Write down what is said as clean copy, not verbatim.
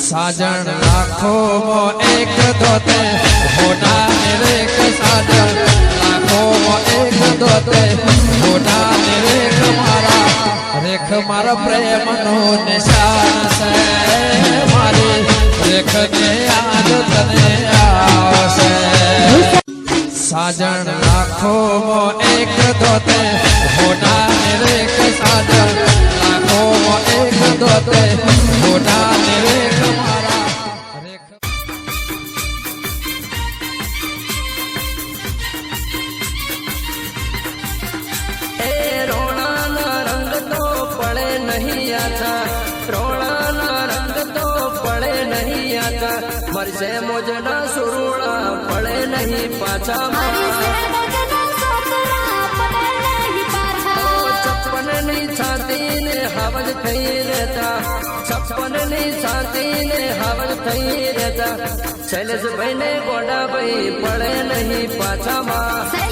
साजन लाखों मो एक दोते होना निरेख साजन लाखों मो एक दोते होना निरेख मारा रेख मारा प्रेम नो निशान से मारी रेख ने आज तने आवसे साजन लाखों मो एक दोते होना निरेख साजन लाखों मो एक दोते होना निरेख मारा रेख ए रोना ना रंग तो पड़े नहीं आता रोना ना रंग तो पड़े नहीं आता मरसे मुझना सुरूड़ा पड़े नहीं पाछा छप्पन नहीं छाती ने हवज थई रहता छप्पन नहीं छाती ने हवज थई रहता शैलेश भाई ने गोडा भाई पड़े नहीं पाछा माँ